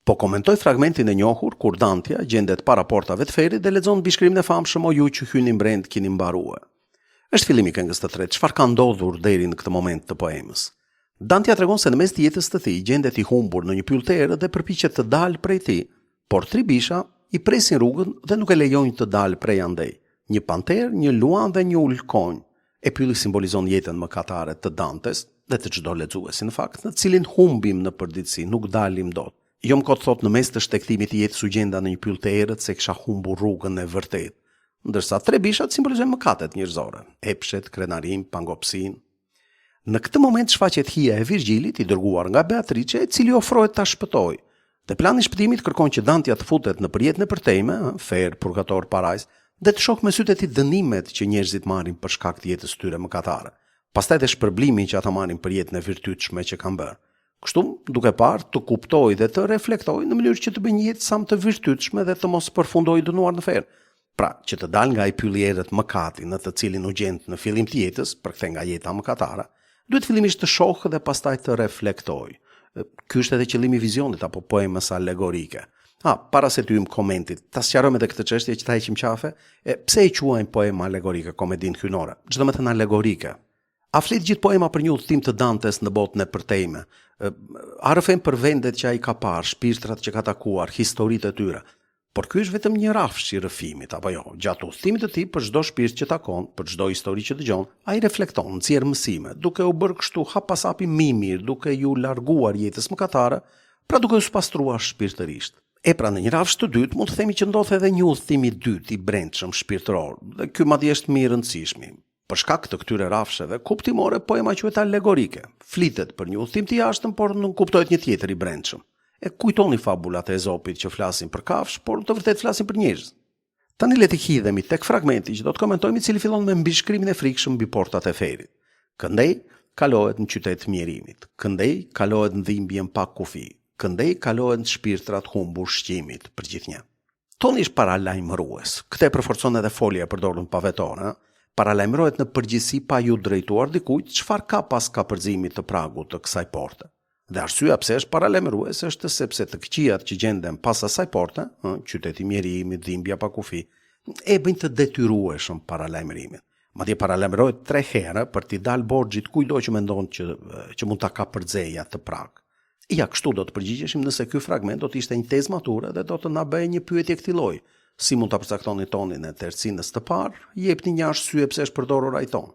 Po komentoj fragmentin e njohur kur Dantja gjendet para portave të ferit dhe lexon bishkrimin e famshëm o ju që hyni brend keni mbarue. Është fillimi i këngës të tretë, çfarë ka ndodhur deri në këtë moment të poemës. Dantja tregon se në mes të jetës të tij gjendet i humbur në një pyllterë dhe përpiqet të dalë prej tij, por tri bisha i presin rrugën dhe nuk e lejojnë të dalë prej andej. Një panter, një luan dhe një ulkonj. E pylli simbolizon jetën mëkatare të Dantes dhe të çdo lexuesi në fakt, në cilin humbim në përditësi, nuk dalim dot. Jo më kot thot në mes të shtektimit të jetës u gjenda në një pyll të erët se kisha humbur rrugën e vërtet. Ndërsa tre bishat simbolizojnë mëkatet njerëzore, epshet, krenarim, pangopsin. Në këtë moment shfaqet hija e Virgjilit i dërguar nga Beatrice, e cili ofrohet ta shpëtojë. Dhe plani i shpëtimit kërkon që Dantja të futet në përjetën e përtejme, fer, purgator, parajs, dhe të shohë me sytë e tij dënimet që njerëzit marrin për shkak të jetës tyre mëkatare. Pastaj dhe shpërblimin që ata marrin për jetën e virtytshme që kanë bërë. Kështu, duke parë, të kuptoj dhe të reflektoj në mënyrë që të bëjë një jetë sa më të virtytshme dhe të mos përfundojë dënuar në ferr. Pra, që të dalë nga ai pyll i errët mëkati në të cilin u gjend në fillim të jetës, përkthe nga jeta mëkatare, duhet fillimisht të shohë dhe pastaj të reflektoj. Ky është edhe qëllimi i vizionit apo poemës allegorike. Para se të hyjmë komentit, ta sqarojmë edhe këtë çështje që ta heqim qafe, pse e quajmë poemë allegorike komedinë hyjnore? Çdo më thënë allegorike. A flet gjithë poema për një udhtim të Dantes në botën e përtejme? A rrëfen për vendet që ai ka parë, shpirtrat që ka takuar, historitë e tyre? Por ky është vetëm një rafsh i rrëfimit, apo jo? Gjatë udhtimit të tij për çdo shpirt që takon, për çdo histori që dëgjon, ai reflekton, nxjerr mësime, duke u bërë kështu hap pas hapi më i mirë, duke ju larguar jetës mëkatare, pra duke u spastruar shpirtërisht. Pra në një rafsh të dytë mund të themi që ndodh edhe një udhtim i dytë i brendshëm shpirtëror, dhe ky madje është më i rëndësishëm. Për shkak të këtyre rafsheve kuptimore, poema quhet allegorike. Flitet për një udhtim të jashtëm, por nuk kuptohet një tjetër i brendshëm. E kujtoni fabulat e Ezopit që flasin për kafsh, por të vërtet flasin për njerëz. Tani le të hidhemi tek fragmenti që do të komentojmë, i cili fillon me mbishkrimin e frikshëm mbi portat e ferit. Këndej kalohet në qytet të mjerimit. Këndej kalohet në dhimbjen pa kufi. Këndej kalohen shpirtrat humbur shqimit për gjithnjë. Toni është paralajmërues. Këtë e përforcon edhe folja e përdorur në pavetor, paralajmërohet në përgjithësi pa ju drejtuar dikujt çfarë ka pas kapërzimit të pragut të kësaj porte. Dhe arsyeja pse është paralajmërues është sepse të këqijat që gjenden pas asaj porte, qyteti i mjerimit, dhimbja pa kufi, e bëjnë të detyrueshëm paralajmërimin. Madje paralajmërohet 3 herë për t'i dalë borxhit kujdo që mendon që mund ta kapërcejë atë prag. Ja, kështu do të përgjigjeshim nëse ky fragment do të ishte një tezë mature dhe do të na bëjë një pyetje këtij lloji. Si mund ta përcaktoni tonin e tercinës të parë? Jepni një arsye pse është përdorur ai ton.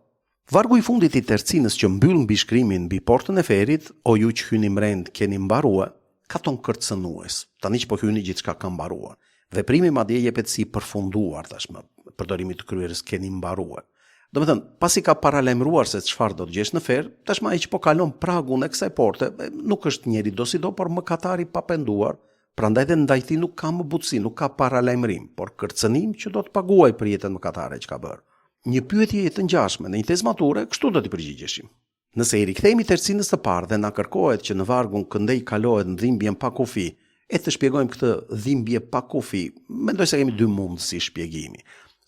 Vargu i fundit i tercinës që mbyll mbishkrimin mbi portën e ferit, o ju që hyni brend keni mbaruar, ka ton kërcënues. Tani që po hyni gjithçka ka mbaruar. Veprimi madje jepet si përfunduar tashmë. Përdorimi të kryerës keni mbaruar. Do të thënë, pasi ka paralajmëruar se çfarë do të gjesh në ferr, tashmë ai që po kalon pragun e kësaj porte, nuk është njeri dosido, por mëkatari pa penduar, prandaj dhe ndaj tij nuk ka më butësi, nuk ka paralajmërim, por kërcënim që do të paguaj për jetën mëkatare që ka bërë. Një pyetje të ngjashme në një tezë mature, kështu do t'i përgjigjeshim. Nëse i rikthehemi tercinës së parë dhe na kërkohet që në vargun këndej kalohet në dhimbjen pa kufi, e të shpjegojmë këtë dhimbje pa kufi, mendoj se kemi dy mundësi shpjegimi.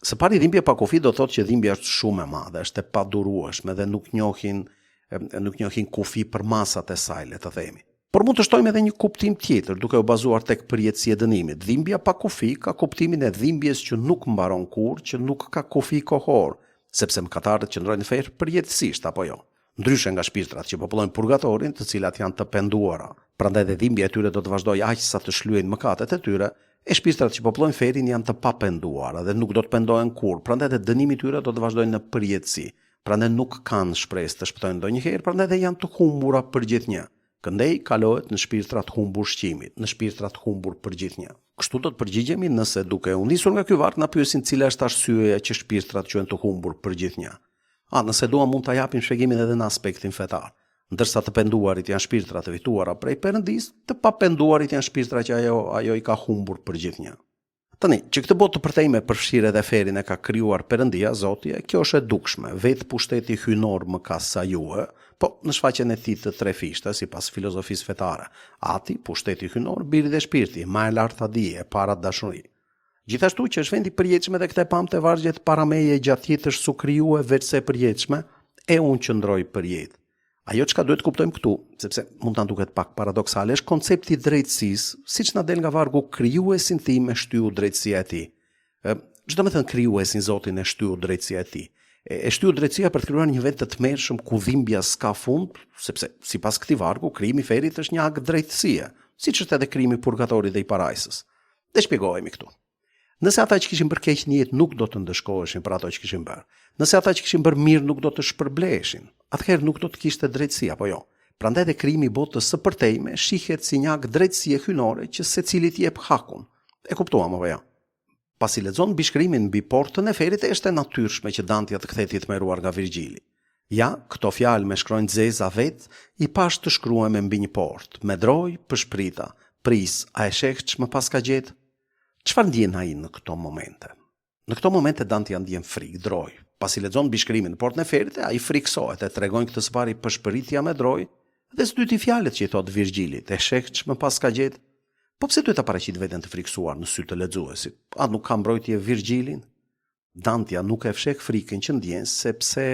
Së pari, dhimbje pa kufi do thotë që dhimbja është shumë e madhe, është e padurueshme dhe nuk njohin kufi për masat e saj, le të themi. Por mund të shtojmë edhe një kuptim tjetër, duke u bazuar tek përjetësia e dënimit. Dhimbja pa kufi ka kuptimin e dhimbjes që nuk mbaron kurrë, që nuk ka kufi kohor, sepse mëkatarët qëndrojnë në ferr përjetësisht apo jo. Ndryshe nga shpirtrat që popullojnë purgatorin, të cilat janë të penduara. Prandaj dhe dhimbja e tyre do të vazhdojë aq sa të shlyejnë mëkatet e tyre. E shpirtrat që populojnë ferin janë të papenduara dhe nuk do të pendohen kurrë, prandaj dhe dënimi i tyre do të vazhdojnë në përjetësi. Prandaj nuk kanë shpresë të shpëtojnë ndonjëherë, prandaj dhe janë të humbura për gjithnjë. Këndej kalohet në shpirtrat humbur shqimit, në shpirtrat humbur për gjithnjë. Kështu do të përgjigjemi nëse duke u nisur nga ky varg na pyesin cila është arsyeja që shpirtrat quhen të humbur për gjithnjë. Nëse duam mund ta japim shpjegimin edhe në aspektin fetar. Ndërsa të penduarit janë shpirtra të fituara prej Perëndis, të papenduarit janë shpirtra që ajo i ka humbur për gjithnjë. Tani, që këtë botë të përtejme përfshirë edhe ferin e ka krijuar Perëndia, Zoti, kjo është e dukshme. Vetë pushteti hyjnor më ka sajue, po në shfaqjen e tij të tre fishta, sipas filozofisë fetare. Ati, pushteti hyjnor, biri dhe shpirti, më e larta dije, para dashuri. Gjithashtu që është vendi i përjetshëm dhe këtë pamte vargjet para meje gjatë jetës su krijue veçse përjetshme, e unë qëndroj për jetë. Ajo çka duhet kuptojmë këtu, sepse mund të duket pak paradoksale, është koncepti i drejtësisë, siç na del nga vargu krijuesin tim e shtyu drejtësia e tij. Çdo më thënë krijuesin Zotin e shtyu drejtësia e tij. E shtyu drejtësia për të krijuar një vend të tmerrshëm ku dhimbja s'ka fund, sepse sipas këtij vargu krijimi i ferit është një akt drejtësie, siç është edhe krijimi i purgatorit dhe i parajsës. Dhe shpjegohemi këtu. Nëse ata që kishin bërë keq në jetë nuk do të ndëshkoheshin për ato që kishin bërë, nëse ata që kishin bërë mirë nuk do të shpërbleheshin, atëherë nuk do të kishte drejtësi apo jo. Prandaj dhe krijimi i botës së përtejme shihet si një akt drejtësie hyjnore që secilit jep hakun. E kuptuam apo jo? Pasi lexon bishkrimin mbi portën e ferit, është e natyrshme që Dantja të kthehet i tmerruar nga Virgjili. Ja, këto fjalë me shkronjë zeza vet, i pash të shkruar mbi një portë, me droj, pëshprita, pris, a e sheh ç'më pas ka gjetë? Çfarë ndjen ai në këto momente? Në këto momente Dantja ndjen frikë, droj. Pasi lexon bishkrimin në portën e ferit, ai friksohet e tregon këtë së pari pëshpëritja me droj, dhe së dyti fjalët që i thot Virgjilit, e sheh ç'më pas ka gjetë? Po pse duhet ta paraqit veten të friksuar në sy të lexuesit? A nuk ka mbrojtje Virgjilin? Dantja nuk e fsheh frikën që ndjen sepse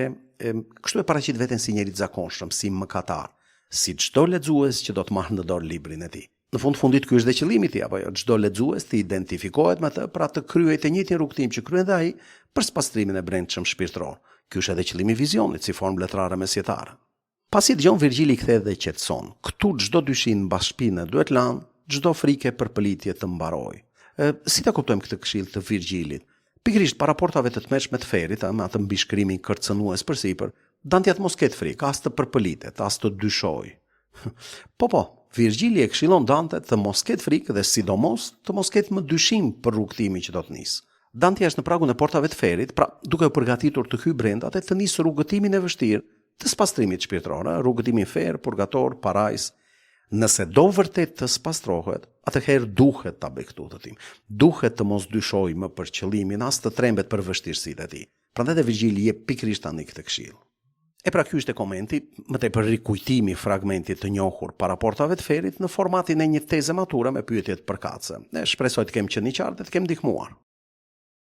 kështu e paraqit veten si njeri të zakonshëm, si mëkatar, si çdo lexues që do të marrë në dorë librin e tij. Në fundit ky është dhe qëllimi i tij apo jo? Çdo lexues të identifikohet me të pra të kryej të njëjtin rrugtim që kryen dhe ai për spastrimin e brendshëm shpirtëror. Ky është edhe qëllimi i vizionit si formë letrare mesjetare. Pasi dëgjon Virgjili kthehet dhe qetëson. Këtu çdo dyshim mbas shpinën duhet lanë, çdo frikë përpëlitje të mbaroj. Si ta kuptojmë këtë këshill të Virgjilit? Pikërisht para portave të tmerrshme të ferit, me atë mbishkrimin kërcënues përsipër, Dantja të mos ketë frikë, as të përpëlitet, as të dyshojë. Po, Virgjili e këshillon Dante të mos ketë frikë dhe sidomos të mos ketë më dyshim për rrugtimin që do të nisë. Dantja është në pragun e portave të ferit, pra duke u përgatitur të hyjë brenda dhe të nisë rrugëtimin e vështirë të spastrimit shpirtëror, rrugëtimin fer, purgator, parajs. Nëse do vërtet të spastrohet, atëherë duhet ta bëj këtë udhëtim. Duhet të mos dyshojë më për qëllimin as të trembet për vështirësitë e tij. Prandaj dhe Virgjili jep pikërisht tani këtë këshill. E pra ky është komenti, më tepër rikujtimi fragmentit të njohur para portave të ferit në formatin e një teze mature me pyetje të përkatëse. Ne shpresoj të kem qenë i qartë dhe të kem ndihmuar.